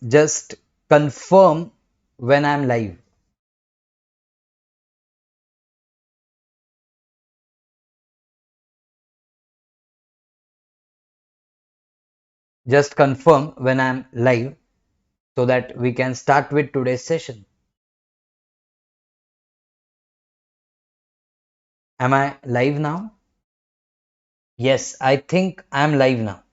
just confirm when I'm live. Just confirm when I'm live so that we can start with today's session. Am I live now? Yes, I think I'm live now.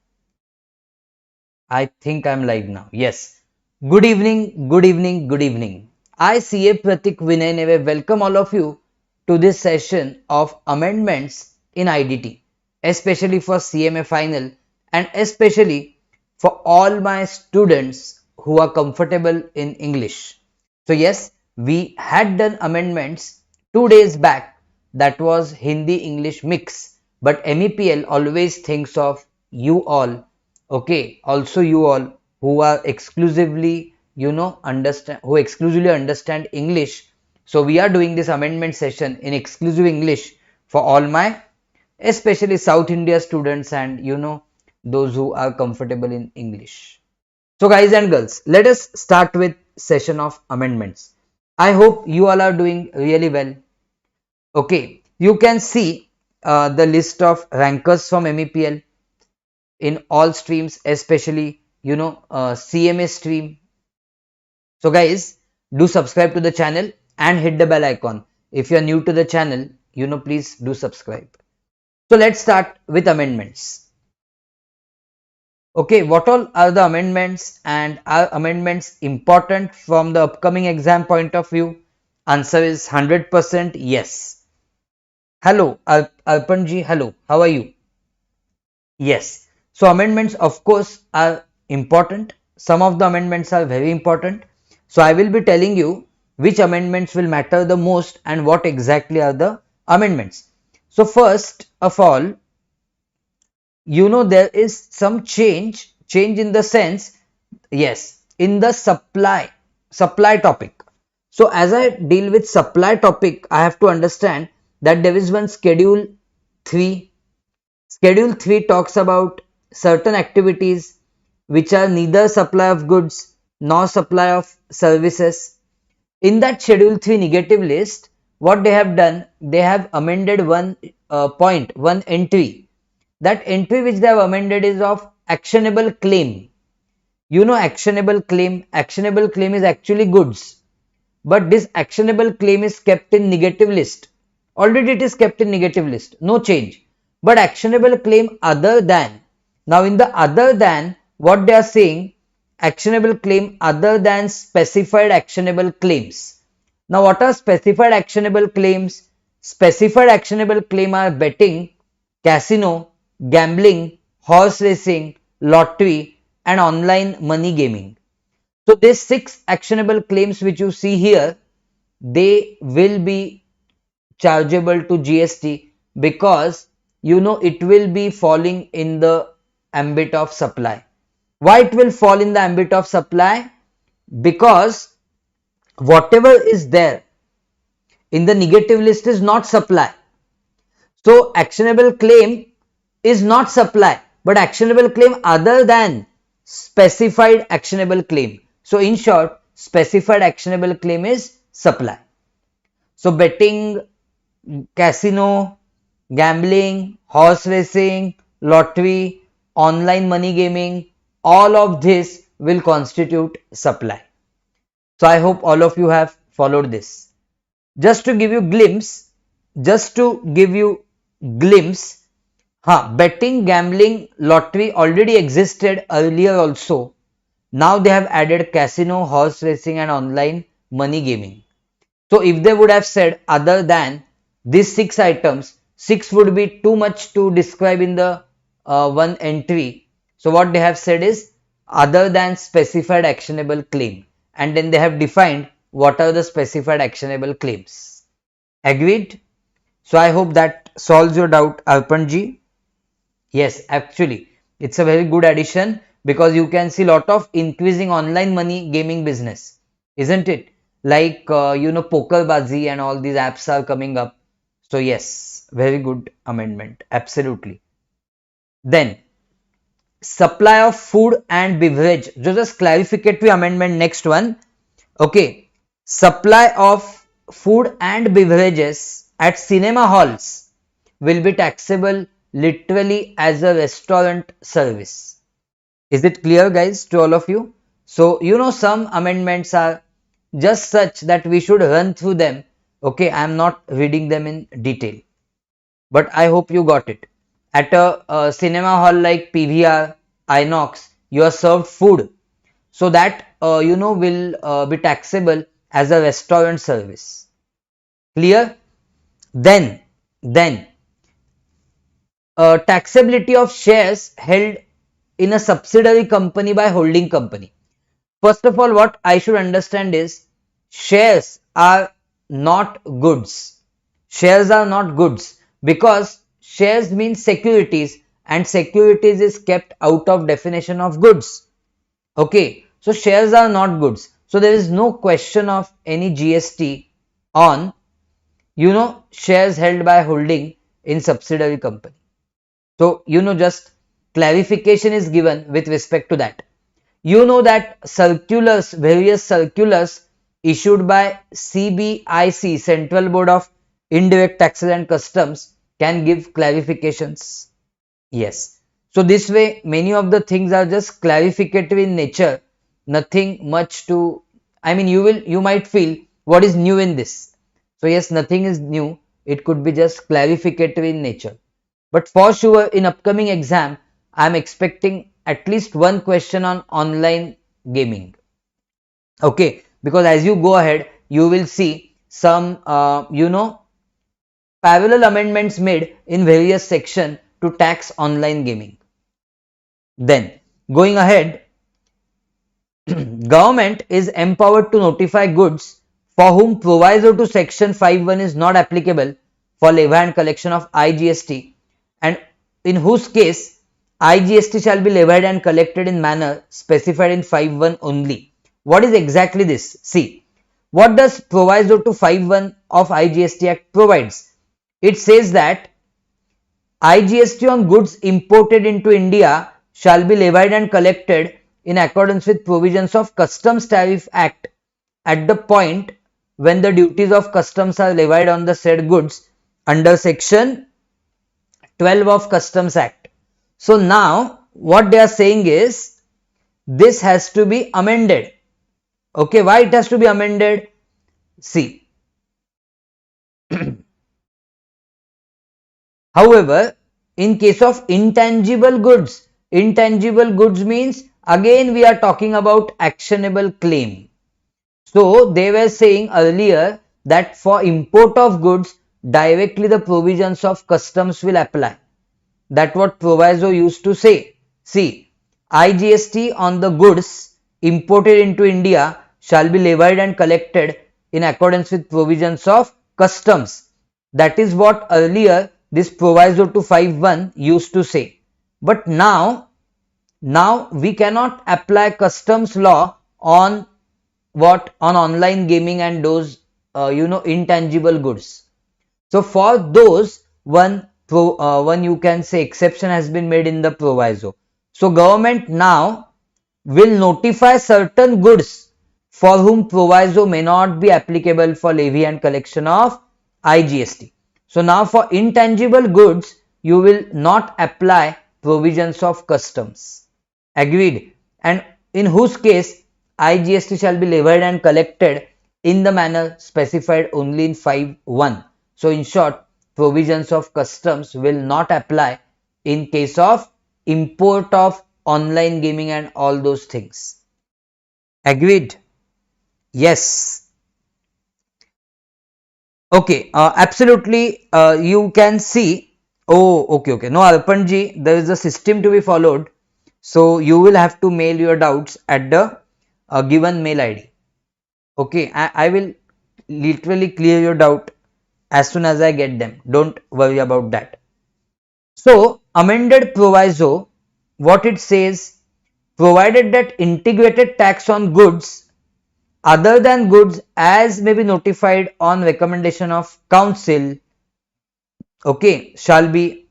I think I'm live now. Yes. Good evening, good evening, good evening. I, CA Pratik Vinay Neve, welcome all of you to this session of amendments in IDT, especially for CMA final and especially for all my students who are comfortable in English. So, yes, we had done amendments 2 days back, that was Hindi English mix, but MEPL always thinks of you all, okay, also you all who are exclusively, who exclusively understand English. So, we are doing this amendment session in exclusive English for all my, especially South India students and those who are comfortable in English. So guys and girls, let us start with session of amendments. I hope you all are doing really well. Okay, you can see the list of rankers from MEPL in all streams, especially CMA stream. So guys, do subscribe to the channel and hit the bell icon. If you are new to the channel, please do subscribe. So let's start with amendments. Okay, what all are the amendments and are amendments important from the upcoming exam point of view? Answer is 100% yes. Hello, Arpanji, hello, how are you? Yes. So amendments of course are important. Some of the amendments are very important. So I will be telling you which amendments will matter the most and what exactly are the amendments. So first of all, there is some change in the sense, yes, in the supply topic. So as I deal with supply topic, I have to understand that there is one schedule 3. Schedule 3 talks about certain activities which are neither supply of goods nor supply of services. In that schedule 3 negative list, what they have done, they have amended one point, one entry. That entry which they have amended is of actionable claim. Actionable claim is actually goods, but this actionable claim is kept in negative list. Already it is kept in negative list, no change. But actionable claim other than, now in the other than, what they are saying, actionable claim other than specified actionable claims. Now what are specified actionable claims? Specified actionable claim are betting, casino, gambling, horse racing, lottery and online money gaming. So these 6 actionable claims which you see here, they will be chargeable to GST because it will be falling in the ambit of supply. Why it will fall in the ambit of supply? Because whatever is there in the negative list is not supply. So actionable claim is not supply, but actionable claim other than specified actionable claim. So in short, specified actionable claim is supply. So betting, casino, gambling, horse racing, lottery, online money gaming, all of this will constitute supply. So I hope all of you have followed this. Just to give you glimpse, betting, gambling, lottery already existed earlier also. Now they have added casino, horse racing and online money gaming. So if they would have said other than these 6 items, 6 would be too much to describe in the one entry. So what they have said is other than specified actionable claim, and then they have defined what are the specified actionable claims. Agreed? So I hope that solves your doubt, Arpanji. Yes, actually, it's a very good addition because you can see lot of increasing online money gaming business, isn't it? Like, Pokerbazi and all these apps are coming up. So yes, very good amendment. Absolutely. Then, supply of food and beverage, just clarificatory amendment, next one. Okay, supply of food and beverages at cinema halls will be taxable literally as a restaurant service. Is it clear, guys, to all of you? So, some amendments are just such that we should run through them. Okay, I am not reading them in detail, but I hope you got it. At a cinema hall like PVR, Inox, you are served food. So that, will be taxable as a restaurant service. Clear? Then, taxability of shares held in a subsidiary company by holding company. First of all, what I should understand is shares are not goods. Shares are not goods because shares means securities, and securities is kept out of definition of goods. Okay, so shares are not goods. So there is no question of any GST on, shares held by holding in subsidiary company. So, just clarification is given with respect to that. You know that circulars, various circulars issued by CBIC, Central Board of Indirect Taxes and Customs, can give clarifications. Yes. So this way, many of the things are just clarificatory in nature. Nothing much to, you might feel what is new in this. So yes, nothing is new. It could be just clarificatory in nature. But for sure, in upcoming exam, I am expecting at least one question on online gaming. Okay, because as you go ahead, you will see some, parallel amendments made in various sections to tax online gaming. Then, going ahead, government is empowered to notify goods for whom proviso to section 5(1) is not applicable for levy and collection of IGST, and in whose case IGST shall be levied and collected in manner specified in 5(1) only. What is exactly this? See, what does proviso to 5(1) of IGST Act provides? It says that IGST on goods imported into India shall be levied and collected in accordance with provisions of Customs Tariff Act at the point when the duties of customs are levied on the said goods under section 12 of Customs Act. So now what they are saying is this has to be amended. Okay, why it has to be amended? See, however, in case of intangible goods means again we are talking about actionable claim. So they were saying earlier that for import of goods directly the provisions of customs will apply. That's what proviso used to say. See, IGST on the goods imported into India shall be levied and collected in accordance with provisions of customs. That is what earlier this proviso to 5(1) used to say. But now we cannot apply customs law on what? On online gaming and those intangible goods. So for those one you can say exception has been made in the proviso. So government now will notify certain goods for whom proviso may not be applicable for levy and collection of IGST. So now for intangible goods you will not apply provisions of customs. Agreed? And in whose case IGST shall be levied and collected in the manner specified only in 5(1). So in short, provisions of customs will not apply in case of import of online gaming and all those things. Agreed? Yes. Okay, absolutely. You can see. Oh, okay. No, Arpanji, there is a system to be followed. So you will have to mail your doubts at the given mail ID. Okay, I will literally clear your doubt as soon as I get them. Don't worry about that. So, amended proviso, what it says, provided that integrated tax on goods other than goods as may be notified on recommendation of council, okay, shall be.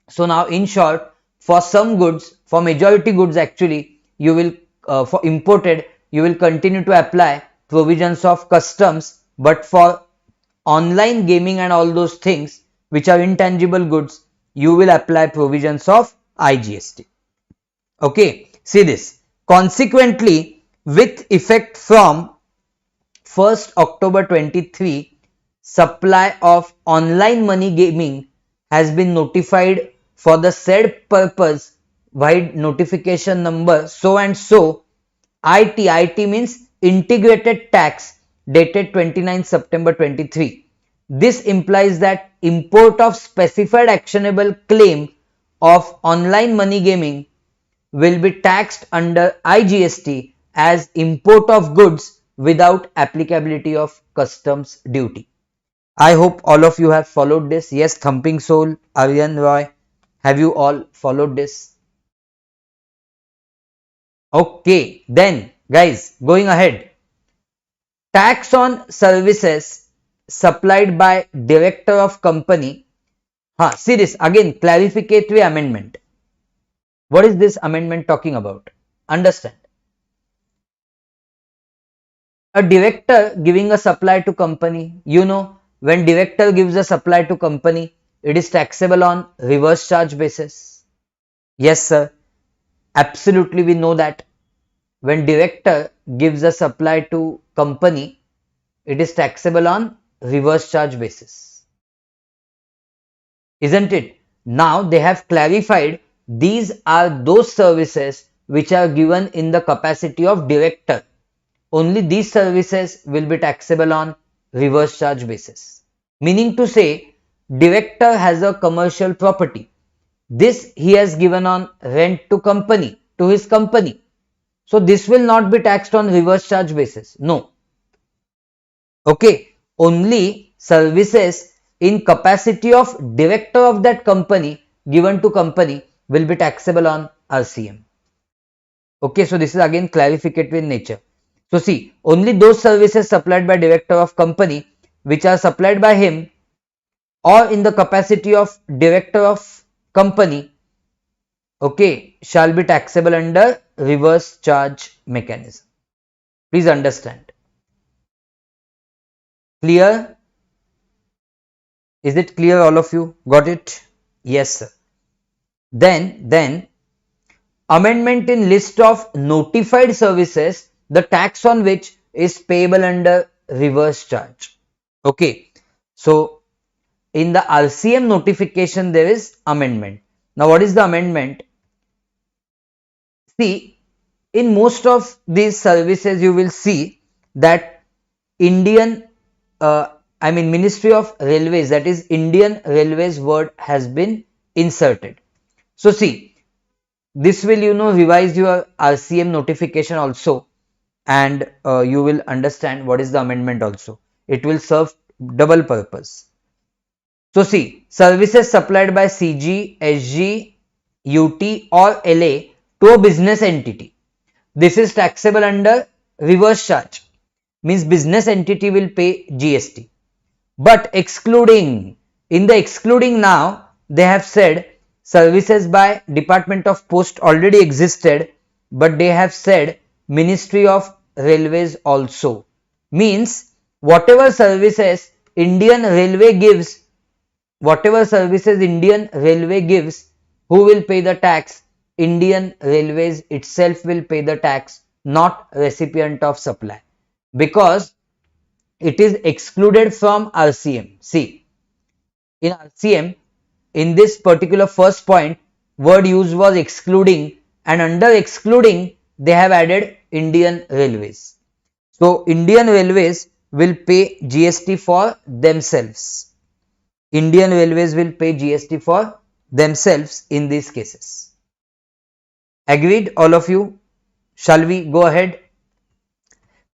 So now in short, For some goods, for majority goods actually, you will, for imported, you will continue to apply provisions of customs, but for online gaming and all those things which are intangible goods, you will apply provisions of IGST. Okay, see this. Consequently, with effect from 1st October 23, supply of online money gaming has been notified for the said purpose by notification number so and so IT means integrated tax dated 29 September 23. This implies that import of specified actionable claim of online money gaming will be taxed under IGST as import of goods without applicability of customs duty. I hope all of you have followed this. Yes, Thumping Soul, Aryan Roy, have you all followed this? Okay, then guys, going ahead. Tax on services supplied by director of company. See this again, clarificatory amendment. What is this amendment talking about? Understand. A director giving a supply to company, when director gives a supply to company, it is taxable on reverse charge basis. Yes, sir. Absolutely, we know that. When director gives a supply to company, it is taxable on reverse charge basis. Isn't it? Now they have clarified these are those services which are given in the capacity of director. Only these services will be taxable on reverse charge basis. Meaning to say, director has a commercial property. This he has given on rent to company, to his company. So this will not be taxed on reverse charge basis. No. Okay. Only services in capacity of director of that company given to company will be taxable on RCM. Okay. So this is again clarificatory in nature. So see, only those services supplied by director of company which are supplied by him or in the capacity of director of company, okay, shall be taxable under reverse charge mechanism. Please understand. Clear? Is it clear, all of you? Got it? Yes, sir. Then amendment in list of notified services, the tax on which is payable under reverse charge. Okay. So in the RCM notification, there is amendment. Now, what is the amendment? See, in most of these services, you will see that Ministry of Railways, that is Indian Railways word has been inserted. So see, this will, revise your RCM notification also, and you will understand what is the amendment also. It will serve double purpose. So see, services supplied by CG, SG, UT or LA to a business entity. This is taxable under reverse charge. Means business entity will pay GST. But excluding, in the excluding now, they have said services by Department of Post already existed, but they have said Ministry of Railways also. Means whatever services Indian Railway gives, who will pay the tax? Indian Railways itself will pay the tax, not recipient of supply, because it is excluded from RCM. See, in RCM, in this particular first point, word used was excluding, and under excluding, they have added Indian Railways. So, Indian Railways will pay GST for themselves. Indian Railways will pay GST for themselves in these cases. Agreed, all of you? Shall we go ahead?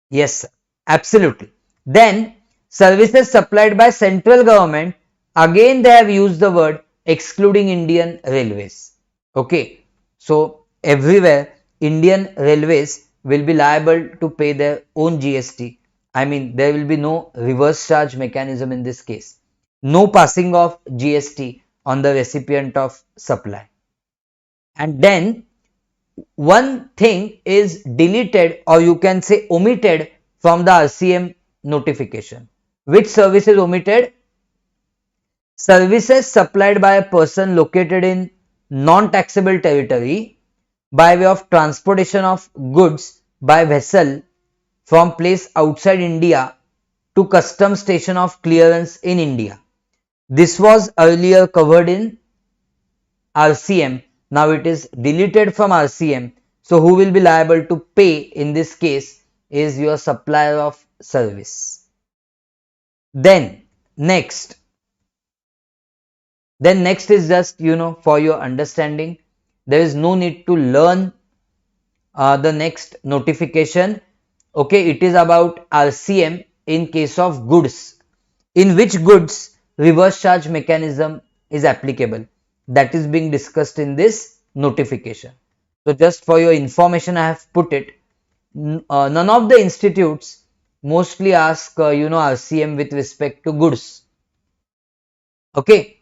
Yes, sir. Absolutely. Then, services supplied by central government, again they have used the word excluding Indian Railways. Okay. So, everywhere Indian Railways will be liable to pay their own GST. There will be no reverse charge mechanism in this case. No passing of GST on the recipient of supply. and then one thing is deleted, or you can say omitted, from the RCM notification. Which service is omitted? Services supplied by a person located in non-taxable territory by way of transportation of goods by vessel from place outside India to custom station of clearance in India. This was earlier covered in RCM. Now it is deleted from RCM. So who will be liable to pay in this case is your supplier of service. Then next is just, for your understanding. There is no need to learn the next notification. Okay, it is about RCM in case of goods. In which goods reverse charge mechanism is applicable? That is being discussed in this notification. So just for your information, I have put it. None of the institutes mostly ask, RCM with respect to goods. Okay.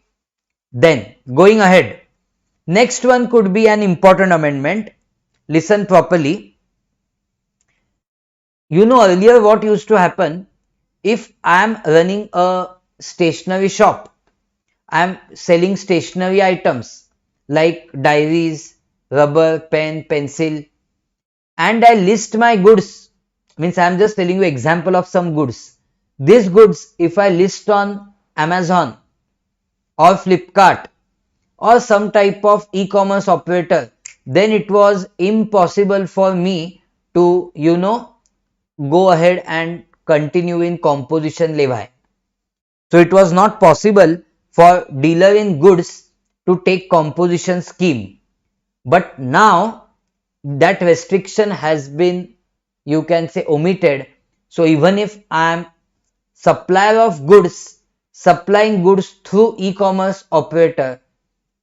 Then going ahead, next one could be an important amendment. Listen properly. Earlier what used to happen, if I am running a stationery shop, I am selling stationery items like diaries, rubber, pen, pencil, and I list my goods. Means I am just telling you example of some goods. These goods, if I list on Amazon or Flipkart or some type of e-commerce operator, then it was impossible for me to, go ahead and continue in composition levy. So it was not possible for dealer in goods to take composition scheme. But now that restriction has been, you can say, omitted. So even if I am supplier of goods, supplying goods through e-commerce operator,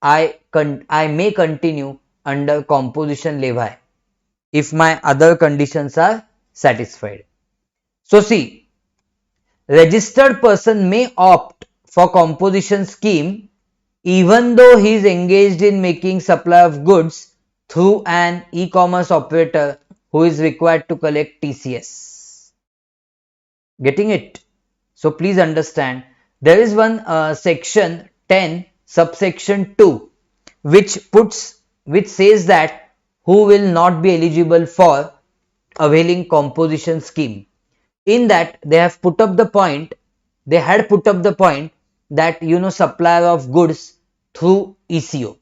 I may continue under composition levy if my other conditions are satisfied. So see, registered person may opt for composition scheme even though he is engaged in making supply of goods through an e-commerce operator who is required to collect TCS. Getting it? So please understand, there is one section 10 subsection 2 which says that who will not be eligible for availing composition scheme. In that they have put up the point, that supplier of goods through ECO.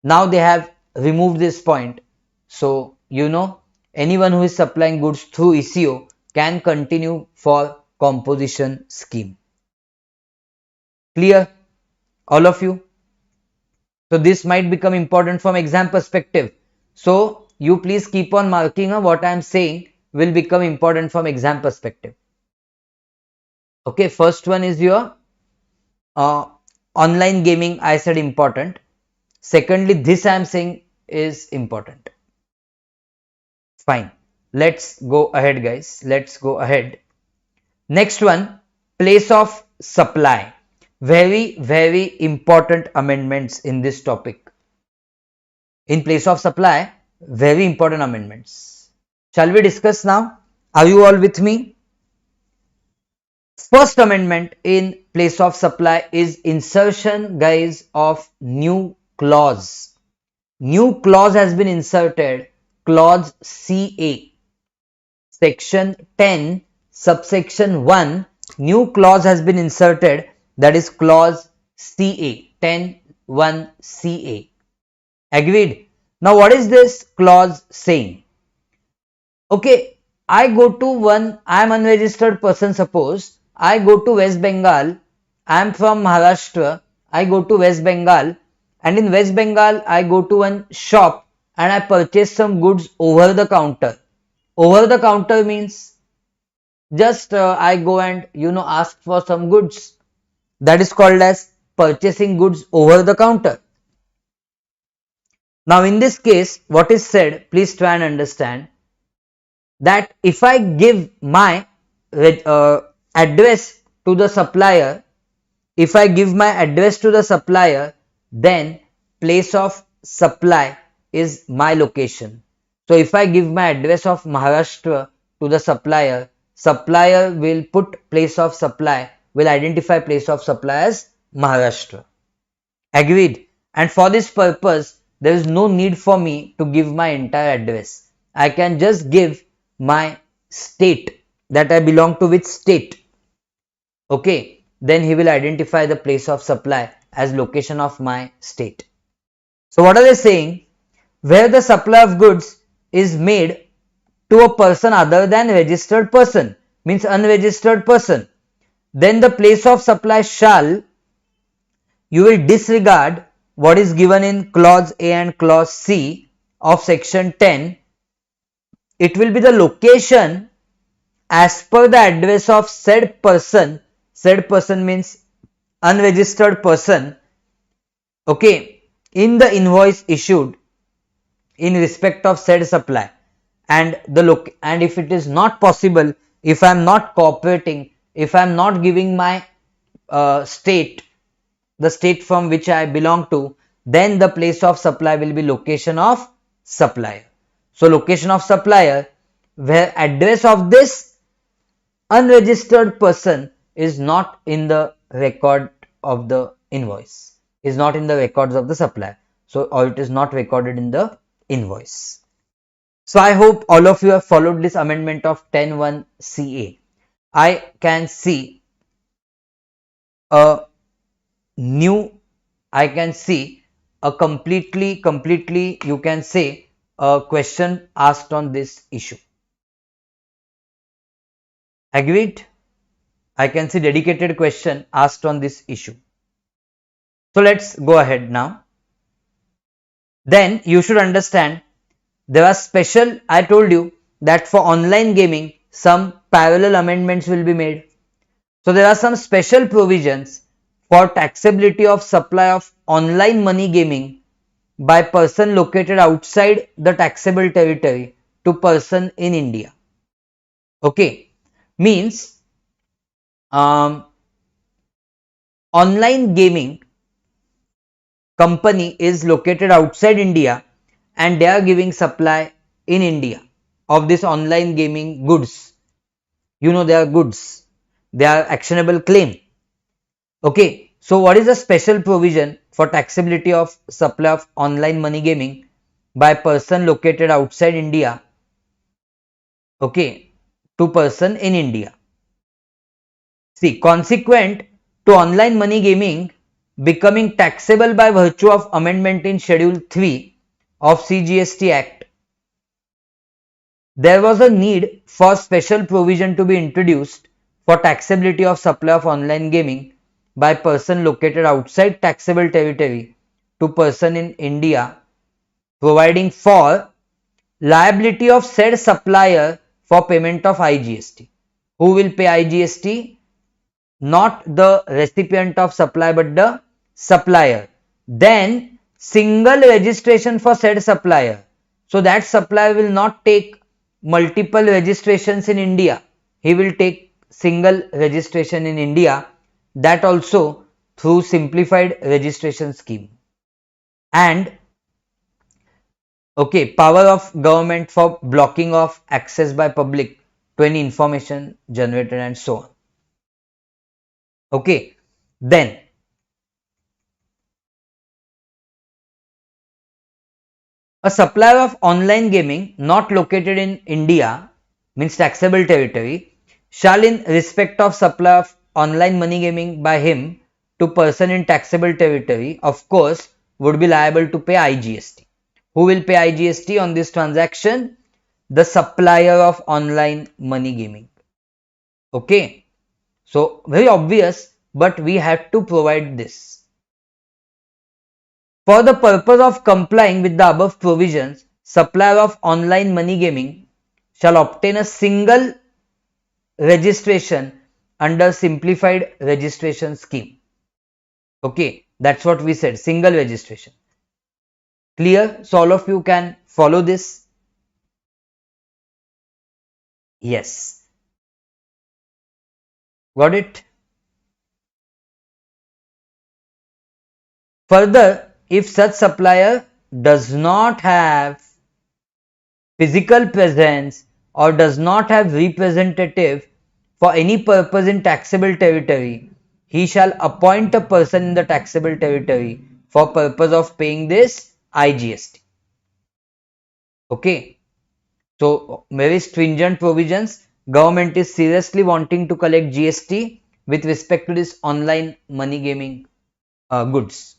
Now they have removed this point. So anyone who is supplying goods through ECO can continue for composition scheme. Clear, all of you? So this might become important from exam perspective. So you please keep on marking what I am saying will become important from exam perspective. Okay, first one is your online gaming. I said important. Secondly, this I am saying is important. Fine. Let's go ahead, guys. Let's go ahead. Next one, place of supply. Very, very important amendments in this topic. In place of supply, very important amendments. Shall we discuss now? Are you all with me? First amendment in place of supply is insertion, guys, of new clause. New clause has been inserted, clause CA. Section 10, subsection 1, new clause has been inserted, that is clause CA, 10(1) CA. Agreed? Now what is this clause saying? Okay, I am unregistered person, suppose I go to West Bengal, I am from Maharashtra, I go to West Bengal, and in West Bengal I go to one shop and I purchase some goods over the counter. Over the counter means just I go and ask for some goods. That is called as purchasing goods over the counter. Now in this case, what is said, please try and understand, that if I give my address to the supplier, then place of supply is my location. So if I give my address of Maharashtra to the supplier, supplier will put place of supply, will identify place of supply as Maharashtra. Agreed. And for this purpose, there is no need for me to give my entire address. I can just give my state, that I belong to which state. Okay. Then he will identify the place of supply as location of my state. So what are they saying? Where the supply of goods is made to a person other than registered person, means unregistered person, then the place of supply shall, you will disregard what is given in clause A and clause C of section 10. It will be the location as per the address of said person. Said person means unregistered person. Okay, in the invoice issued in respect of said supply. And and if it is not possible, if I am not cooperating, if I am not giving my state, the state from which I belong to, then the place of supply will be location of supplier. So location of supplier, where address of this unregistered person is not in the record of the invoice, is not in the records of the supplier. So, or it is not recorded in the invoice. So I hope all of you have followed this amendment of 10(1) CA. I can see a I can see a completely, you can say, a question asked on this issue. Agreed? I can see dedicated question asked on this issue. So let's go ahead now. Then you should understand there are special, I told you that for online gaming, some parallel amendments will be made. So there are some special provisions for taxability of supply of online money gaming by person located outside the taxable territory to person in India. Okay, means online gaming company is located outside India and they are giving supply in India of this online gaming goods. You know, they are goods, they are actionable claim. Okay, so what is the special provision for taxability of supply of online money gaming by person located outside India, okay, to person in India? See, consequent to online money gaming becoming taxable by virtue of amendment in Schedule 3 of CGST Act, there was a need for special provision to be introduced for taxability of supply of online gaming by person located outside taxable territory to person in India, providing for liability of said supplier for payment of IGST. Who will pay IGST? Not the recipient of supply but the supplier. Then single registration for said supplier. So that supplier will not take multiple registrations in India. He will take single registration in India, that also through simplified registration scheme. And okay, power of government for blocking of access by public to any information generated and so on. Okay, then a supplier of online gaming not located in India, means taxable territory, shall in respect of supply of online money gaming by him to person in taxable territory, of course, would be liable to pay IGST. Who will pay IGST on this transaction? The supplier of online money gaming. Okay, so very obvious, but we have to provide this. For the purpose of complying with the above provisions, supplier of online money gaming shall obtain a single registration under simplified registration scheme. Okay, that's what we said, single registration. Clear? So all of you can follow this? Yes. Got it? Further, if such supplier does not have physical presence or does not have representative for any purpose in taxable territory, he shall appoint a person in the taxable territory for purpose of paying this IGST. Okay. So very stringent provisions. Government is seriously wanting to collect GST with respect to this online money gaming goods.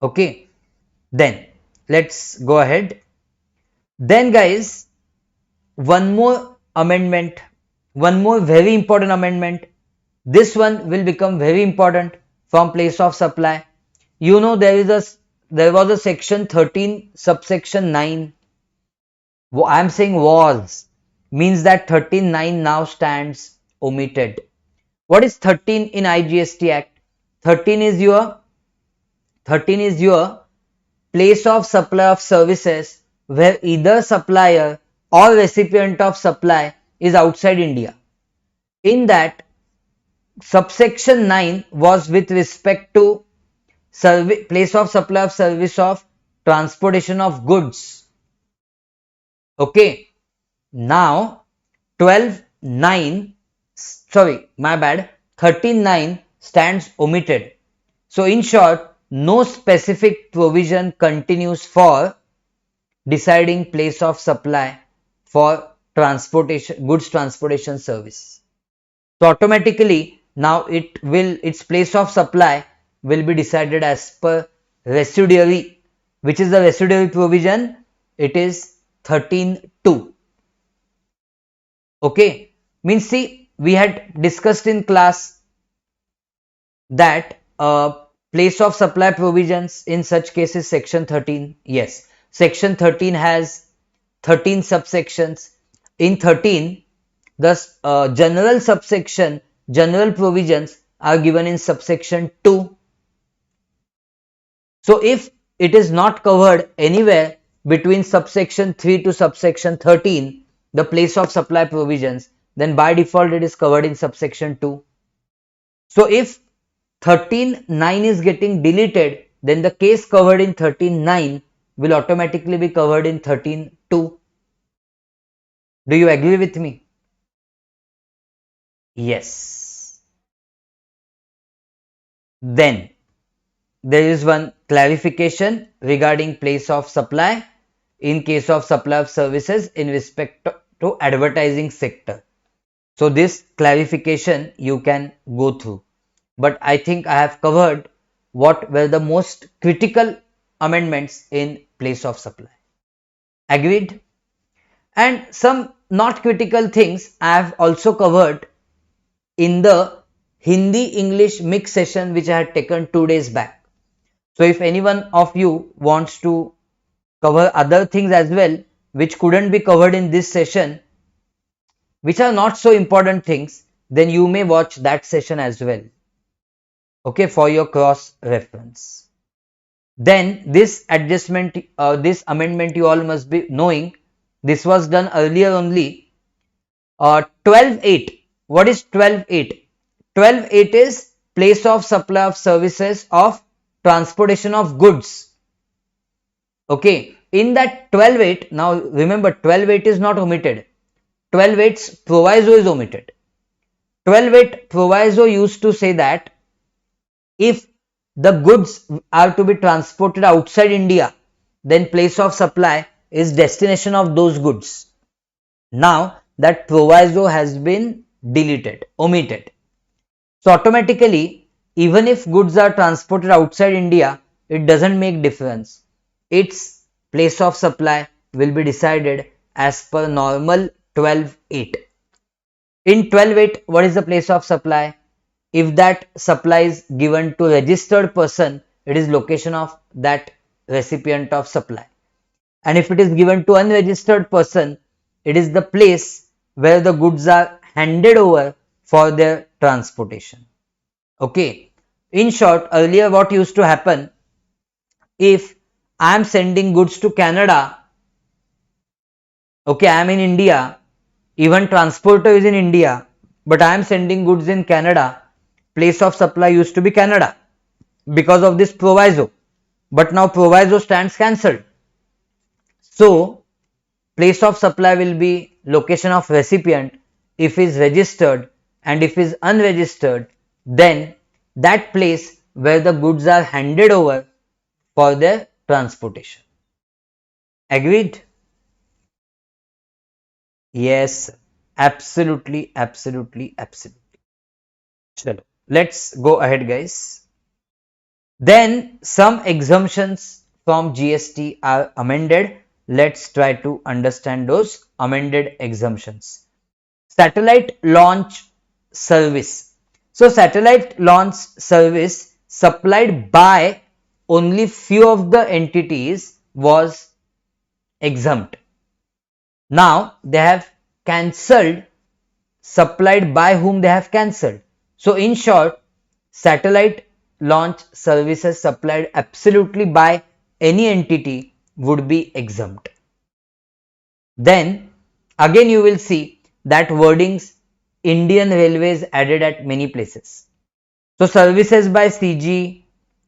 Okay. Then let's go ahead. Then guys, one more amendment, one more very important amendment. This one will become very important from place of supply. You know there was a section 13 subsection 9. I am saying was means that 13(9) now stands omitted. What is 13 in IGST Act? 13 is your place of supply of services where either supplier or recipient of supply is outside India. In that, subsection 9 was with respect to place of supply of service of transportation of goods. Okay. Now 13(9) stands omitted. So in short, no specific provision continues for deciding place of supply for goods transportation service. So automatically now its place of supply will be decided as per residuary. Which is the residuary provision? It is 13(2). Okay, means see, we had discussed in class that place of supply provisions in such cases section 13. Yes, section 13 has 13 subsections. In 13, the general provisions are given in subsection 2. So if it is not covered anywhere between subsection 3 to subsection 13, the place of supply provisions, then by default it is covered in subsection 2. So if 13(9) is getting deleted, then the case covered in 13(9) will automatically be covered in 13(2). Do you agree with me? Yes. Then there is one clarification regarding place of supply in case of supply of services in respect to advertising sector. So this clarification you can go through, but I think I have covered what were the most critical amendments in place of supply. Agreed? And some not critical things I have also covered in the Hindi-English mix session which I had taken 2 days back. So if anyone of you wants to cover other things as well which couldn't be covered in this session, which are not so important things, then you may watch that session as well. Okay, for your cross reference. Then this adjustment, this amendment you all must be knowing. This was done earlier only. 12(8). What is 12(8)? 12(8) is place of supply of services of transportation of goods. Okay, in that 12(8), now remember 12(8) is not omitted. 12(8)'s proviso is omitted. 12(8) proviso used to say that if the goods are to be transported outside India, then place of supply is destination of those goods. Now that proviso has been deleted, omitted. So automatically, even if goods are transported outside India, it doesn't make difference. Its place of supply will be decided as per normal 12(8). In 12(8), what is the place of supply? If that supply is given to registered person, it is location of that recipient of supply. And if it is given to unregistered person, it is the place where the goods are handed over for their transportation. Okay. In short, earlier what used to happen, if I am sending goods to Canada, okay, I am in India, even transporter is in India, but I am sending goods in Canada, place of supply used to be Canada because of this proviso. but now proviso stands cancelled. So place of supply will be location of recipient. If is registered and if is unregistered, then that place where the goods are handed over for their transportation. Agreed? Yes, absolutely, absolutely, absolutely. Chalo. Let's go ahead, guys. Then some exemptions from GST are amended. Let's try to understand those amended exemptions. Satellite launch service. So satellite launch service supplied by only few of the entities was exempt. Now they have cancelled supplied by whom they have cancelled. So in short, satellite launch services supplied absolutely by any entity would be exempt. Then again you will see that wordings Indian Railways added at many places. So services by CG,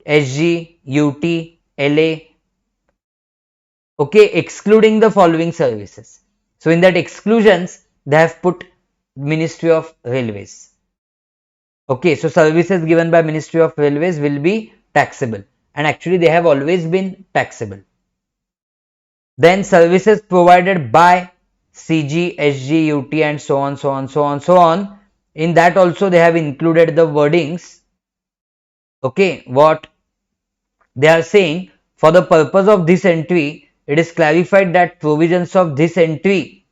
SG, UT, LA, okay, excluding the following services. So in that exclusions, they have put Ministry of Railways. Okay, so services given by Ministry of Railways will be taxable, and actually they have always been taxable. Then services provided by CG, SG, UT and so on, so on, so on, so on. In that also they have included the wordings. Okay, what they are saying, for the purpose of this entry, it is clarified that provisions of this entry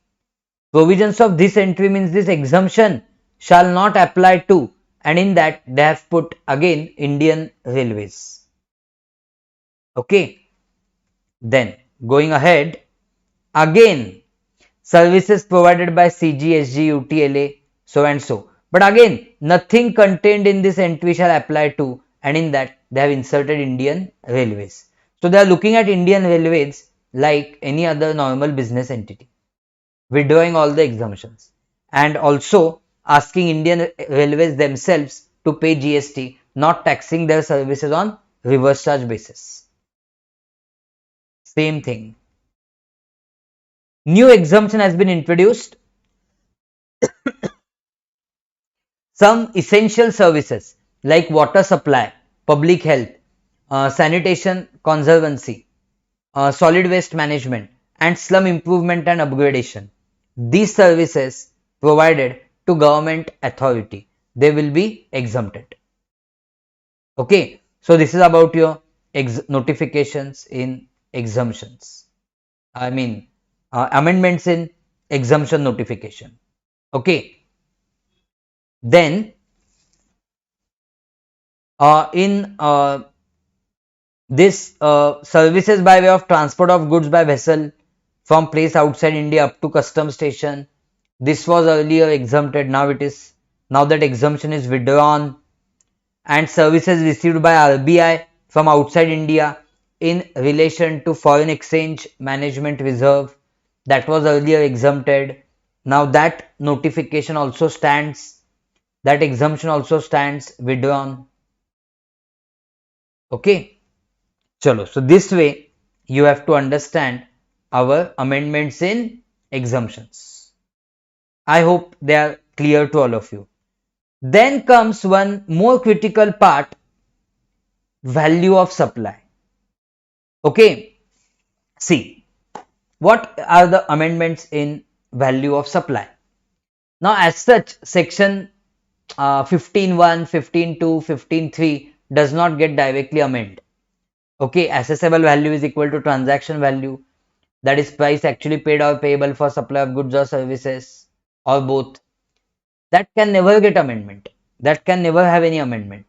means this exemption shall not apply to, and in that they have put again Indian Railways. Okay, then going ahead, again services provided by CG, SG, UT, LA, so and so. But again, nothing contained in this entry shall apply to, and in that they have inserted Indian Railways. So they are looking at Indian Railways like any other normal business entity, withdrawing all the exemptions and also asking Indian Railways themselves to pay GST, not taxing their services on reverse charge basis. Same thing. New exemption has been introduced. Some essential services like water supply, public health, sanitation conservancy, solid waste management, and slum improvement and upgradation. These services provided to government authority, they will be exempted. Okay, so this is about your notifications in exemptions. I mean, amendments in exemption notification. Okay, then in this services by way of transport of goods by vessel from place outside India up to custom station, this was earlier exempted, now that exemption is withdrawn. And services received by RBI from outside India in relation to foreign exchange management reserve, that was earlier exempted. Now that notification also stands, that exemption also stands withdrawn. Okay, chalo. So this way you have to understand our amendments in exemptions. I hope they are clear to all of you. Then comes one more critical part, value of supply. Okay, see, what are the amendments in value of supply? Now as such, section 15.1, 15.2, 15.3 does not get directly amended. Okay, assessable value is equal to transaction value, that is price actually paid or payable for supply of goods or services or both. That can never get amendment. That can never have any amendment.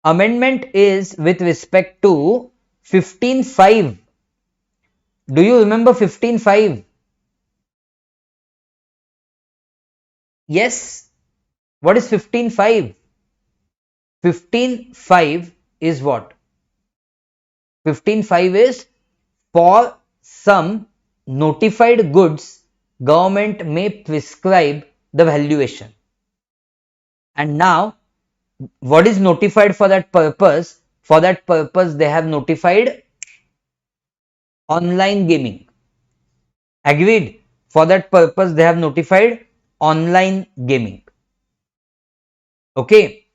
Amendment is with respect to 15.5. Do you remember 15.5? Yes. What is 15.5? 15.5 is what? 15.5 is for some notified goods, government may prescribe the valuation. And now, what is notified for that purpose? For that purpose, they have notified online gaming. Agreed. For that purpose, they have notified online gaming. Okay.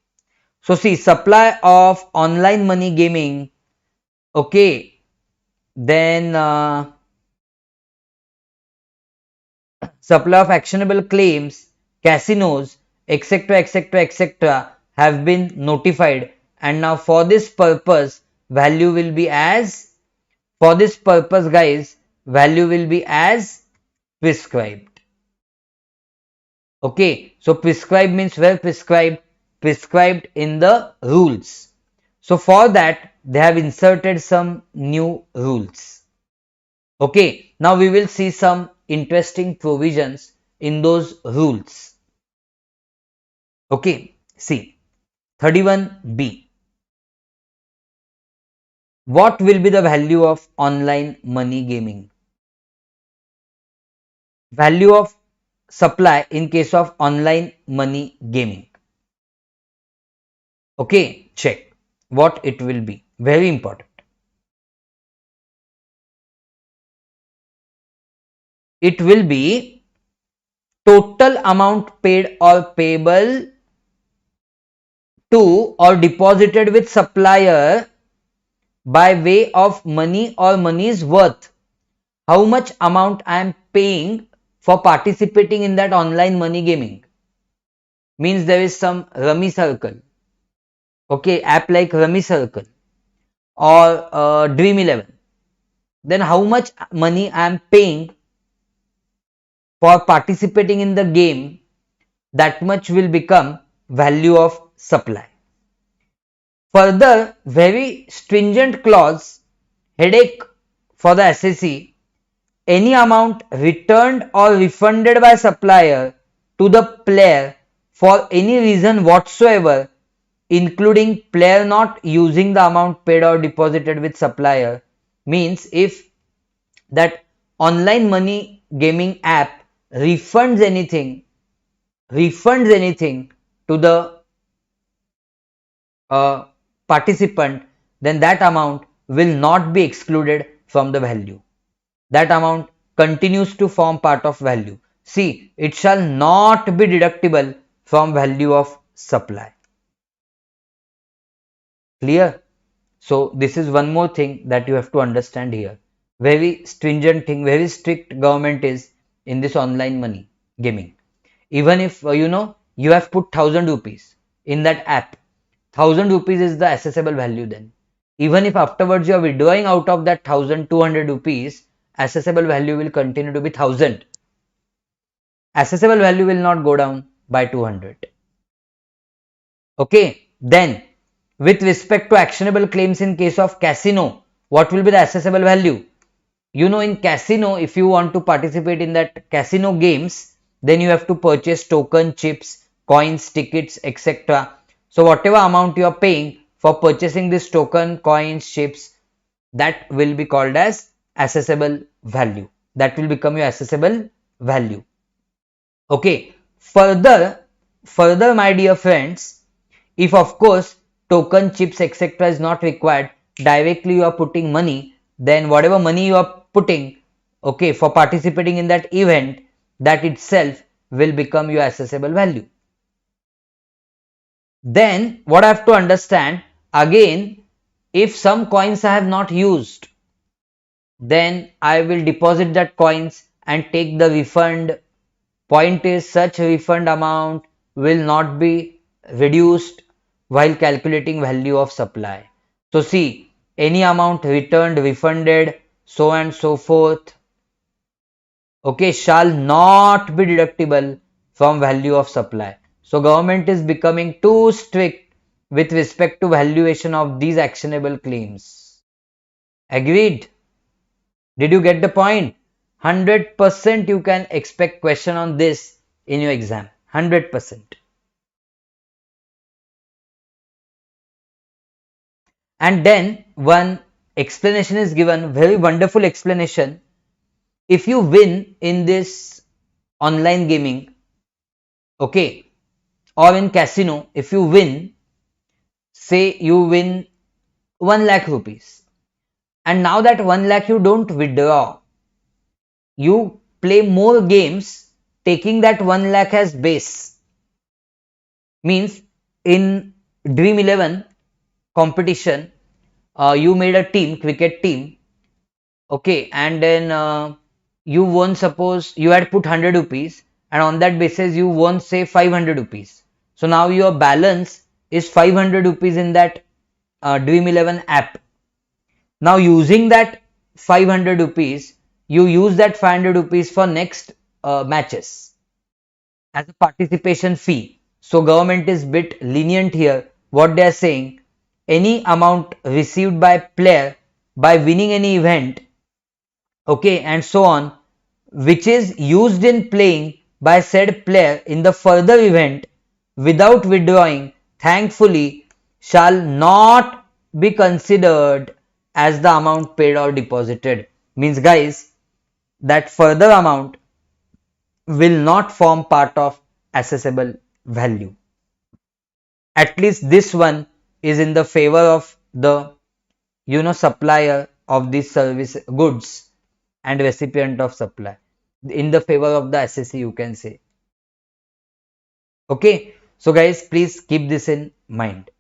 So see, supply of online money gaming. Okay. Then supply of actionable claims, casinos, etc., etc., etc. have been notified, and now for this purpose, value will be as, for this purpose, guys, value will be as prescribed. Okay, so prescribed means where prescribed? Prescribed in the rules. So for that, they have inserted some new rules. Okay, now we will see some interesting provisions in those rules. Okay, see 31B. What will be the value of online money gaming? Value of supply in case of online money gaming. Okay, check what it will be. Very important. It will be total amount paid or payable to or deposited with supplier by way of money or money's worth. How much amount I am paying for participating in that online money gaming. Means there is some rummy circle. Okay, app like rummy circle or Dream 11. Then how much money I am paying for participating in the game, that much will become value of supply. Further, very stringent clause, headache for the assessee, any amount returned or refunded by supplier to the player for any reason whatsoever, including player not using the amount paid or deposited with supplier, means if that online money gaming app refunds anything to the participant, then that amount will not be excluded from the value. That amount continues to form part of value. See, it shall not be deductible from value of supply. Clear? So this is one more thing that you have to understand here. Very stringent thing, very strict government is in this online money gaming. Even if you have put 1000 rupees in that app, 1000 rupees is the assessable value then. Even if afterwards you are withdrawing out of that 1200 rupees, assessable value will continue to be 1000. Assessable value will not go down by 200. Okay, then with respect to actionable claims in case of casino, what will be the assessable value? In casino, if you want to participate in that casino games, then you have to purchase token, chips, coins, tickets, etc. So whatever amount you are paying for purchasing this token, coins, chips, that will be called as assessable value. That will become your assessable value. Okay. Further, my dear friends, if of course token, chips, etc. is not required, directly you are putting money, then whatever money you are putting, okay, for participating in that event, that itself will become your assessable value. Then what I have to understand, again, if some coins I have not used, then I will deposit that coins and take the refund. Point is, such refund amount will not be reduced while calculating value of supply. So see, any amount returned, refunded, so and so forth, okay, shall not be deductible from value of supply. So government is becoming too strict with respect to valuation of these actionable claims. Agreed? Did you get the point? 100% you can expect question on this in your exam. 100%. And then one explanation is given, very wonderful explanation. If you win in this online gaming, okay, or in casino, if you win, say you win 1 lakh rupees, And now that 1 lakh you don't withdraw, you play more games taking that 1 lakh as base. Means in Dream 11 competition, you made a team, cricket team, okay, and then you won, suppose you had put 100 rupees, and on that basis you won, say, 500 rupees. So now your balance is 500 rupees in that Dream 11 app. Now using that 500 rupees, you use that 500 rupees for next matches as a participation fee. So government is bit lenient here. What they are saying, any amount received by player by winning any event, okay, and so on, which is used in playing by said player in the further event without withdrawing, thankfully, shall not be considered as the amount paid or deposited. Means, guys, that further amount will not form part of assessable value. At least this one is in the favor of the supplier of these service goods and recipient of supply, in the favor of the assessee, you can say. Okay, so guys, please keep this in mind.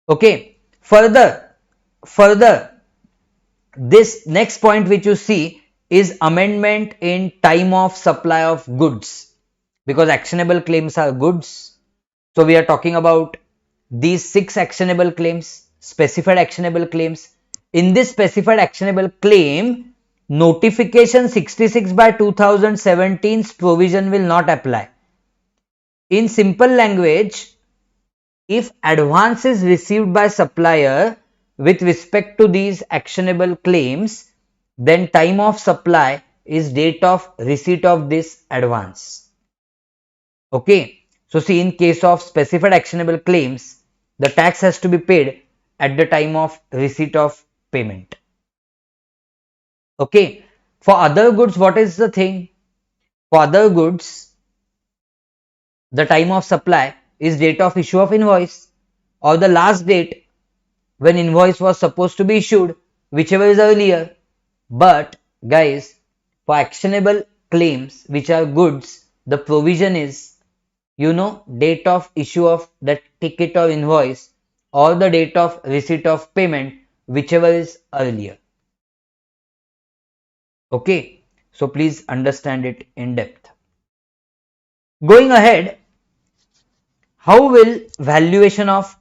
Okay, further this next point which you see is amendment in time of supply of goods, because actionable claims are goods. So we are talking about these 6 actionable claims, specified actionable claims. In this specified actionable claim, notification 66 by 2017's provision will not apply. In simple language, if advance is received by supplier with respect to these actionable claims, then time of supply is date of receipt of this advance. Okay. So see, in case of specified actionable claims, the tax has to be paid at the time of receipt of payment. Okay. For other goods, what is the thing? For other goods, the time of supply is date of issue of invoice, or the last date when invoice was supposed to be issued, whichever is earlier. But guys, for actionable claims which are goods, the provision is, date of issue of that ticket or invoice, or the date of receipt of payment, whichever is earlier. Okay, so please understand it in depth. Going ahead, how will valuation of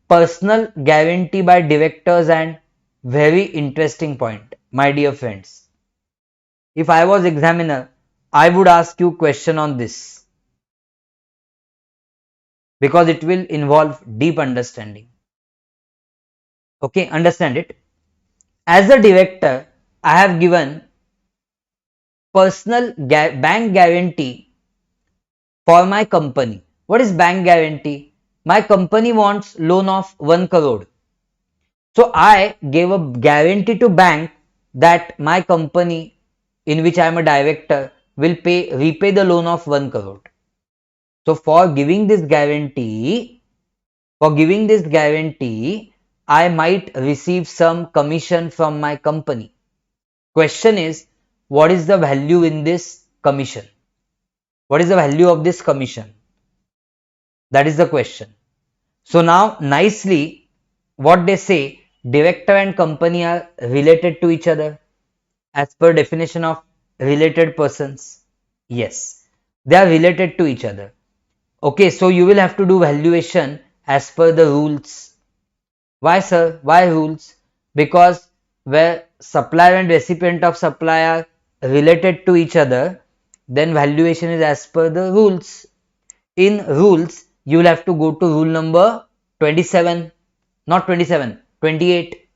personal guarantee by directors, and very interesting point, my dear friends. If I was examiner, I would ask you question on this, because it will involve deep understanding. Okay, understand it. As a director, I have given personal bank guarantee for my company. What is bank guarantee? My company wants loan of 1 crore. So I gave a guarantee to bank that my company, in which I am a director, will repay the loan of 1 crore. So for giving this guarantee, I might receive some commission from my company. Question is, what is the value in this commission? What is the value of this commission? That is the question. So now nicely, what they say, director and company are related to each other as per definition of related persons. Yes, they are related to each other. Okay, so you will have to do valuation as per the rules. Why, sir? Why rules? Because where supplier and recipient of supply are related to each other, then valuation is as per the rules. In rules, you will have to go to rule number 27, not 27, 28.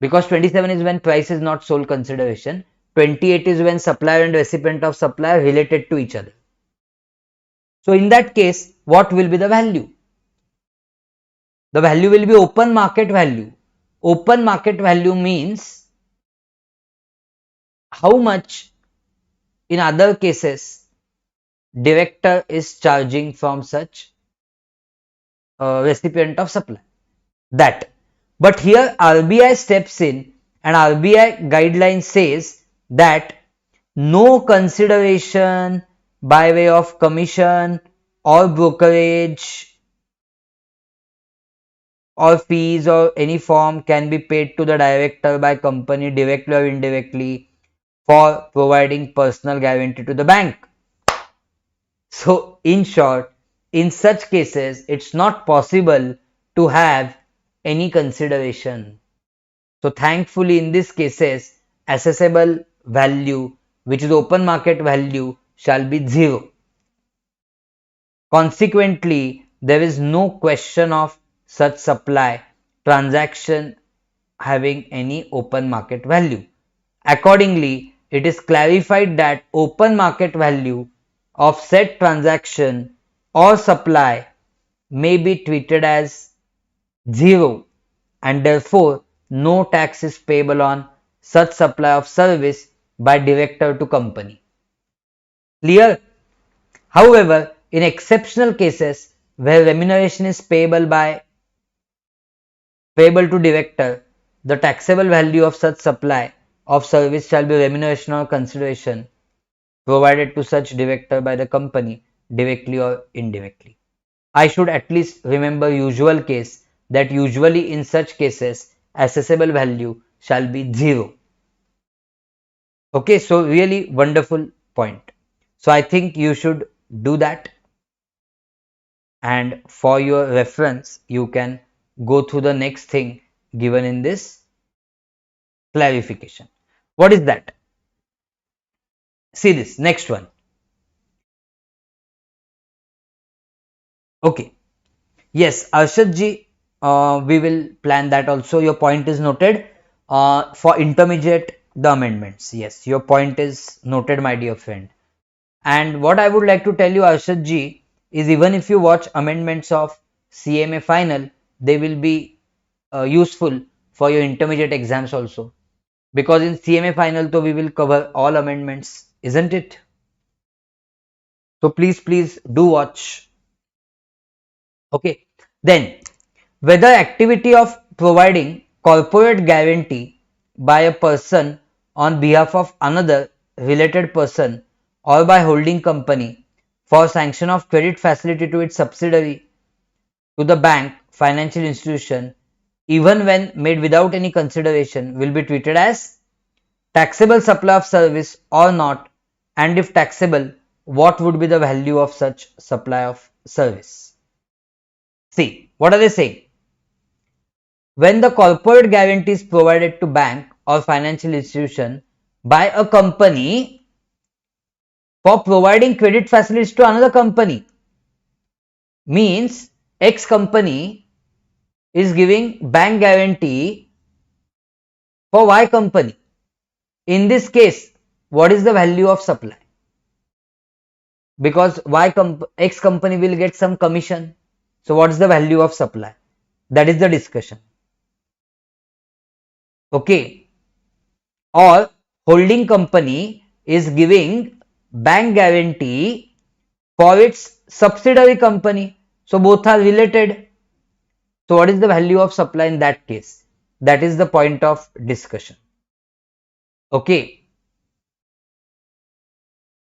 Because 27 is when price is not sole consideration. 28 is when supplier and recipient of supply are related to each other. So in that case, what will be the value? The value will be open market value. Open market value means how much in other cases director is charging from such recipient of supply. That. But here RBI steps in and RBI guideline says that no consideration by way of commission or brokerage or fees or any form can be paid to the director by company directly or indirectly for providing personal guarantee to the bank. So in short, in such cases, it's not possible to have any consideration. So thankfully in these cases, assessable value, which is open market value, shall be 0. Consequently, there is no question of such supply transaction having any open market value. Accordingly, it is clarified that open market value of said transaction or supply may be treated as 0 and therefore no tax is payable on such supply of service by director to company. Clear? However, in exceptional cases where remuneration is payable to director, the taxable value of such supply of service shall be remuneration or consideration provided to such director by the company directly or indirectly. I should at least remember usual case that usually in such cases assessable value shall be 0. Okay, so really wonderful point. So I think you should do that, and for your reference you can go through the next thing given in this clarification. What is that? See this next one. Okay, yes, Arshad ji, we will plan that also. Your point is noted. For intermediate, the amendments. Yes, your point is noted, my dear friend. And what I would like to tell you, Arshad ji, is even if you watch amendments of CMA final, they will be useful for your intermediate exams also. Because in CMA final, we will cover all amendments, isn't it? So please do watch. Okay. Then, whether activity of providing corporate guarantee by a person on behalf of another related person or by holding company for sanction of credit facility to its subsidiary, to the bank, financial institution, even when made without any consideration, will be treated as taxable supply of service or not, and if taxable, what would be the value of such supply of service? See, what are they saying? When the corporate guarantee is provided to bank or financial institution by a company for providing credit facilities to another company, means X company is giving bank guarantee for Y company. In this case, what is the value of supply? Because X company will get some commission. So what is the value of supply? That is the discussion. Okay. Or holding company is giving bank guarantee for its subsidiary company. So both are related. So what is the value of supply in that case? That is the point of discussion. Okay.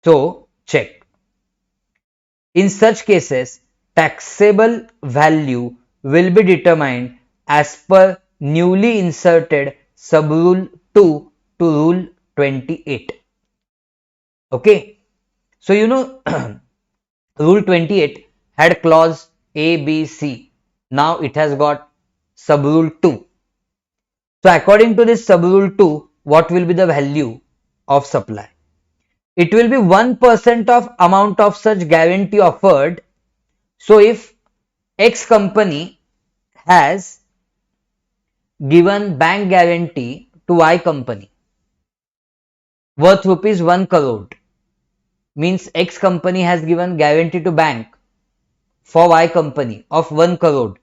So check. In such cases, taxable value will be determined as per newly inserted sub-rule 2 to rule 28. Okay. So you know rule 28 had clause A, B, C. Now it has got sub-rule 2. So according to this sub-rule 2, what will be the value of supply? It will be 1% of amount of such guarantee offered. So if X company has given bank guarantee to Y company worth rupees 1 crore, means X company has given guarantee to bank for Y company of 1 crore,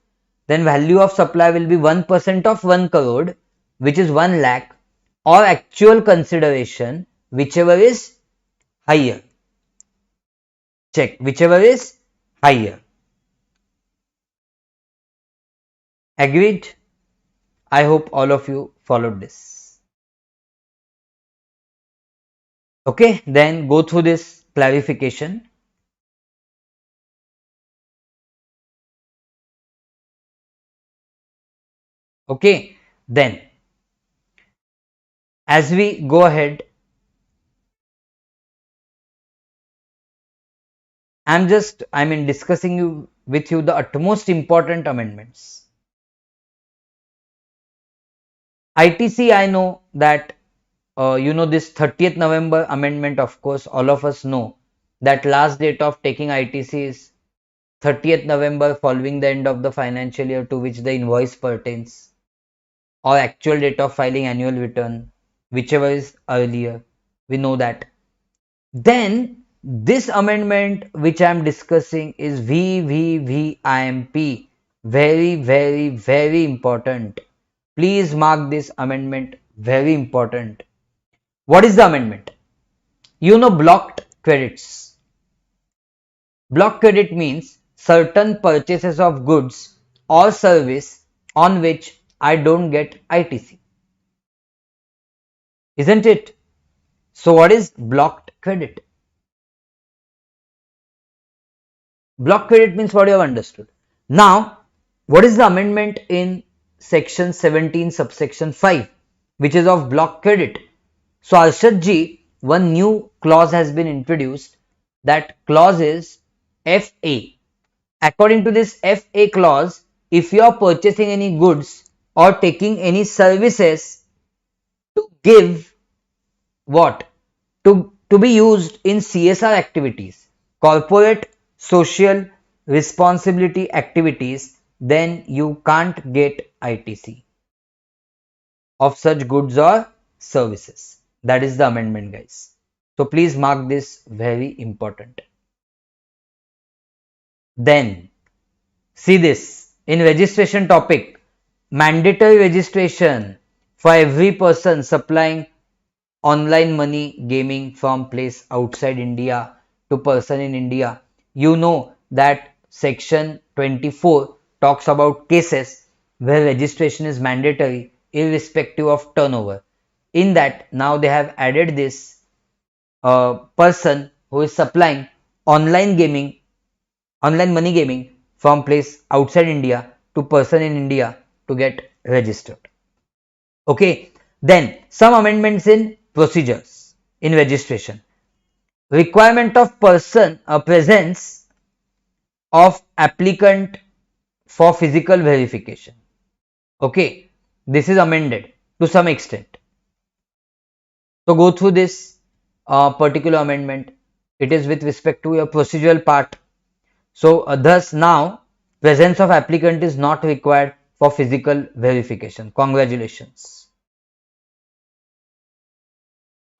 then value of supply will be 1% of 1 crore, which is 1 lakh, or actual consideration, whichever is higher. Check, whichever is higher. Agreed? I hope all of you followed this. Okay, then go through this clarification. Okay, then as we go ahead, discussing with you the utmost important amendments. ITC, I know that this 30th November amendment, of course, all of us know that last date of taking ITC is 30th November following the end of the financial year to which the invoice pertains, or actual date of filing annual return, whichever is earlier. We know that. Then this amendment which I am discussing is VVVIMP. Very, very, very important. Please mark this amendment very important. What is the amendment? Blocked credits. Block credit means certain purchases of goods or service on which I don't get ITC. Isn't it? So what is blocked credit? Block credit means what you have understood. Now, what is the amendment in section 17 subsection 5, which is of block credit? So Arshad ji, one new clause has been introduced. That clause is FA. According to this FA clause, if you are purchasing any goods or taking any services to give what? To be used in CSR activities, corporate social responsibility activities, then you can't get ITC of such goods or services. That is the amendment, guys. So please mark this very important. Then see this in registration topic, mandatory registration for every person supplying online money gaming from place outside India to person in India. You know that section 24 talks about cases where registration is mandatory irrespective of turnover. In that, now they have added this person who is supplying online money gaming from place outside India to person in India to get registered. Okay, then some amendments in procedures in registration. Requirement of person presence of applicant for physical verification. Okay, this is amended to some extent. So go through this particular amendment. It is with respect to your procedural part. So thus now presence of applicant is not required for physical verification. Congratulations.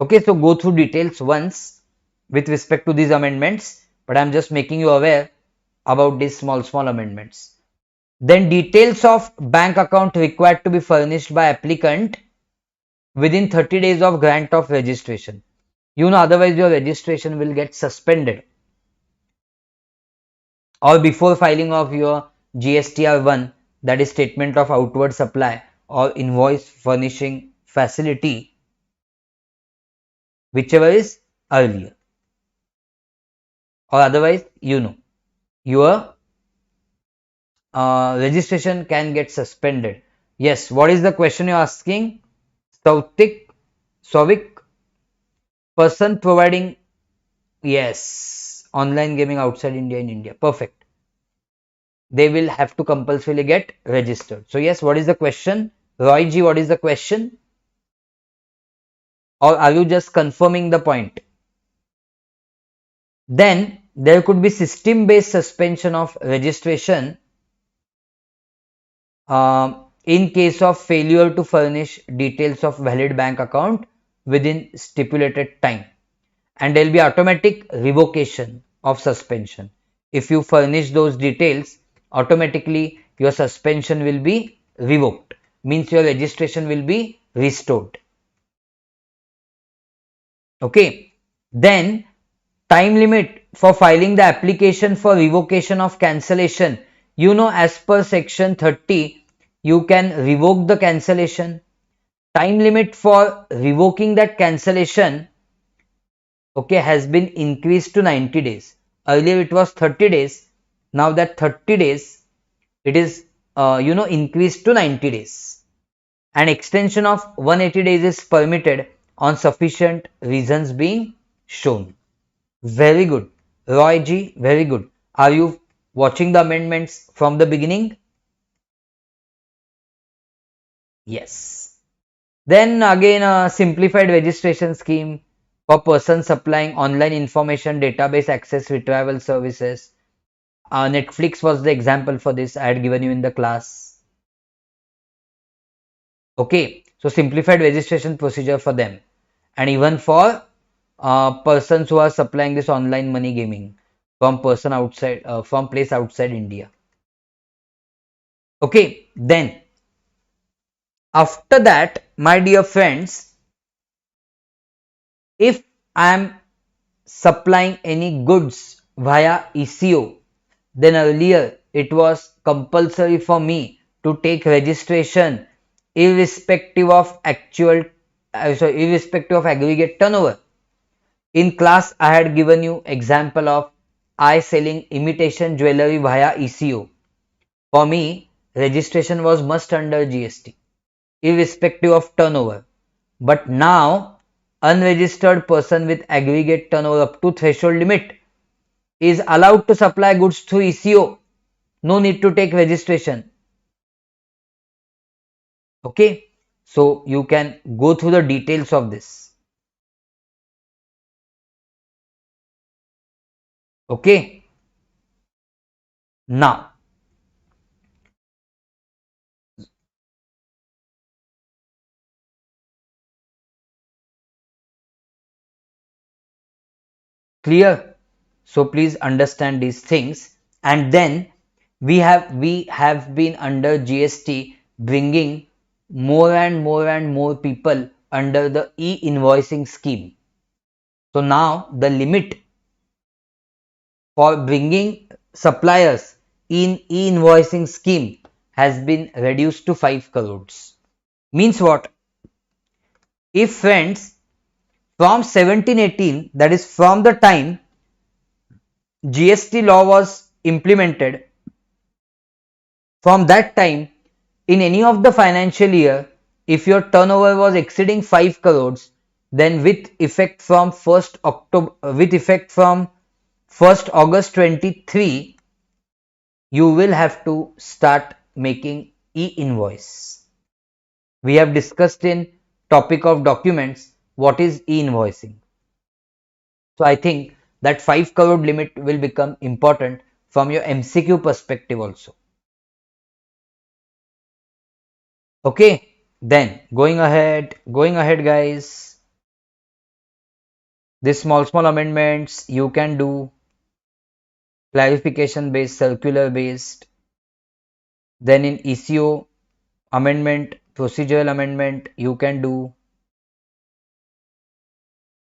Okay, so go through details once with respect to these amendments, but I am just making you aware about these small amendments. Then details of bank account required to be furnished by applicant within 30 days of grant of registration. Otherwise your registration will get suspended, or before filing of your GSTR1, that is statement of outward supply or invoice furnishing facility, whichever is earlier, or otherwise your registration can get suspended. Yes, what is the question you're asking? Sovic person providing, yes, online gaming outside India in India. Perfect. They will have to compulsorily get registered. So yes, what is the question? Roy ji, what is the question? Or are you just confirming the point? Then there could be system based suspension of registration in case of failure to furnish details of valid bank account within stipulated time, and there will be automatic revocation of suspension. If you furnish those details, automatically your suspension will be revoked, means your registration will be restored. Okay, then time limit for filing the application for revocation of cancellation. As per section 30, you can revoke the cancellation. Time limit for revoking that cancellation, okay, has been increased to 90 days. Earlier it was 30 days. Now that 30 days, it is, increased to 90 days. An extension of 180 days is permitted on sufficient reasons being shown. Very good. Roy G, very good. Are you watching the amendments from the beginning? Yes. Then again, a simplified registration scheme for persons supplying online information database access retrieval services. Netflix was the example for this I had given you in the class. Okay, so simplified registration procedure for them, and even for persons who are supplying this online money gaming from person outside, from place outside India. Okay, then after that, my dear friends, if I am supplying any goods via ECO, then earlier it was compulsory for me to take registration irrespective of irrespective of aggregate turnover. In class, I had given you example of I selling imitation jewelry via ECO. For me, registration was must under GST, irrespective of turnover. But now, unregistered person with aggregate turnover up to threshold limit is allowed to supply goods through ECO. No need to take registration. Okay, so you can go through the details of this. Okay, now clear. So please understand these things, and then we have been under GST bringing more and more and more people under the e-invoicing scheme. So now the limit for bringing suppliers in e-invoicing scheme has been reduced to 5 crores. Means what? If friends, from 1718, that is from the time GST law was implemented, from that time, in any of the financial year, if your turnover was exceeding 5 crores, then with effect from 1st October, with effect from 1st August 23, you will have to start making e-invoice. We have discussed in topic of documents what is e-invoicing. So I think that 5 crore limit will become important from your MCQ perspective also. Okay, then going ahead guys, this small amendments you can do, clarification based, circular based. Then in ECO amendment, procedural amendment you can do.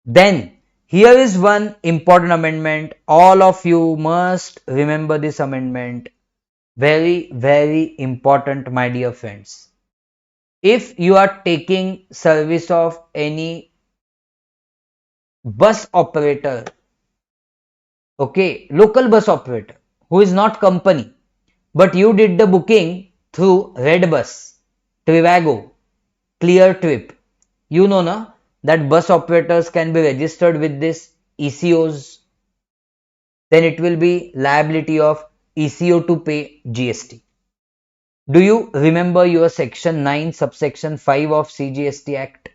Then here is one important amendment, all of you must remember this amendment, very important my dear friends. If you are taking service of any bus operator, okay, local bus operator who is not company, but you did the booking through Red Bus, Trivago, Clear Trip, you know na, that bus operators can be registered with this ECOs, then it will be liability of ECO to pay GST. Do you remember your section 9 subsection 5 of CGST Act?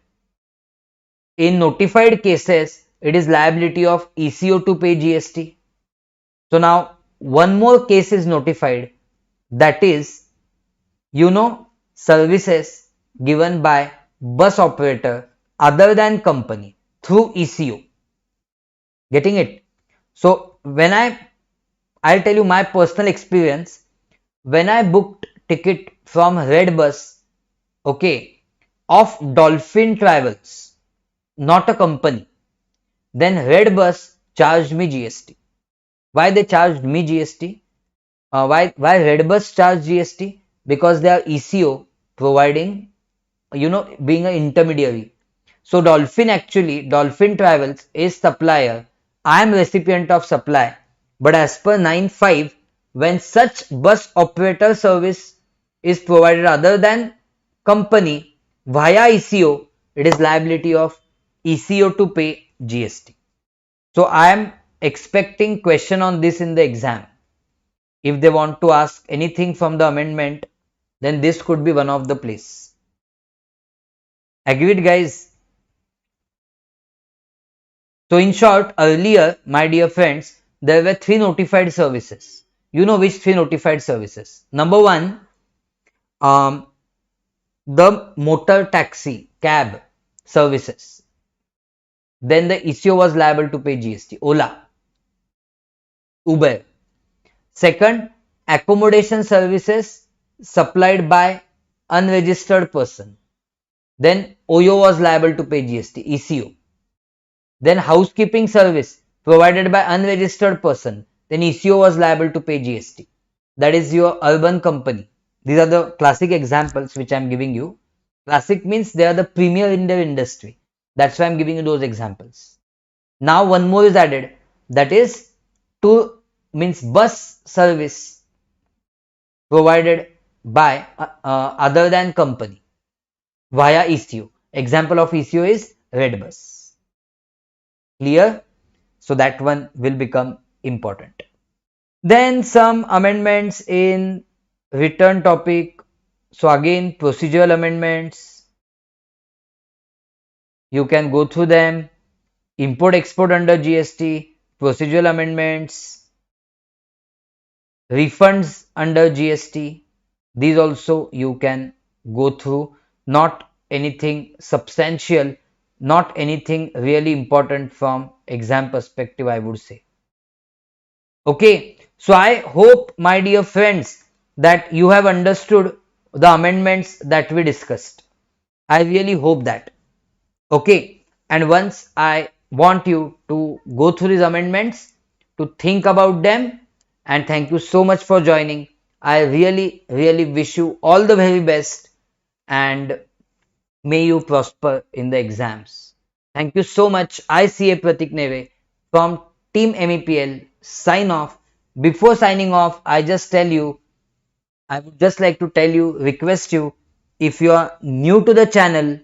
In notified cases, it is liability of ECO to pay GST. So now one more case is notified, that is, services given by bus operator other than company through ECO. Getting it? So when I'll tell you my personal experience. When I booked ticket from Red Bus, okay, of Dolphin Travels, not a company, then Red Bus charged me GST. Why they charged me GST? Why Red Bus charged GST? because they are ECO providing, being an intermediary. So Dolphin Travels is supplier. I am recipient of supply. But as per 9.5, when such bus operator service is provided other than company via ECO, it is liability of ECO to pay GST. So I am expecting question on this in the exam. If they want to ask anything from the amendment, then this could be one of the place. Agreed, guys? So in short, earlier, my dear friends, there were three notified services. You know which three notified services? Number one, um, the motor taxi cab services. Then the ECO was liable to pay GST. Ola, Uber. Second, accommodation services supplied by unregistered person. Then OYO was liable to pay GST, ECO. Then housekeeping service provided by unregistered person. Then ECO was liable to pay GST. That is your urban company. These are the classic examples which I am giving you. Classic means they are the premier in their industry. That's why I am giving you those examples. Now one more is added. That is to means bus service provided by other than company via ECO. Example of ECO is Red Bus. Clear? So that one will become important. Then some amendments in return topic. So again, procedural amendments. You can go through them. Import export under GST, procedural amendments, refunds under GST. These also you can go through. Not anything substantial, not anything really important from exam perspective, I would say. Okay, so I hope, my dear friends, that you have understood the amendments that we discussed. I really hope that. Okay, and once I want you to go through these amendments, to think about them, and thank you so much for joining. I really, really wish you all the very best and may you prosper in the exams. Thank you so much. I see a Pratik Neve from Team MEPL. Sign off. Before signing off, I would just like to tell you, request you, if you are new to the channel,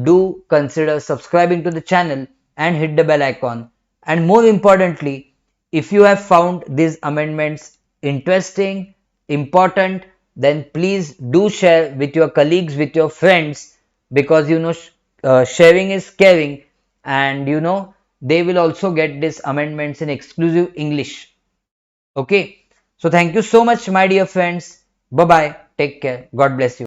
do consider subscribing to the channel and hit the bell icon. And more importantly, if you have found these amendments interesting, important, then please do share with your colleagues, with your friends, because sharing is caring, and they will also get these amendments in exclusive English. Okay, so thank you so much, my dear friends. Bye bye. Take care. God bless you.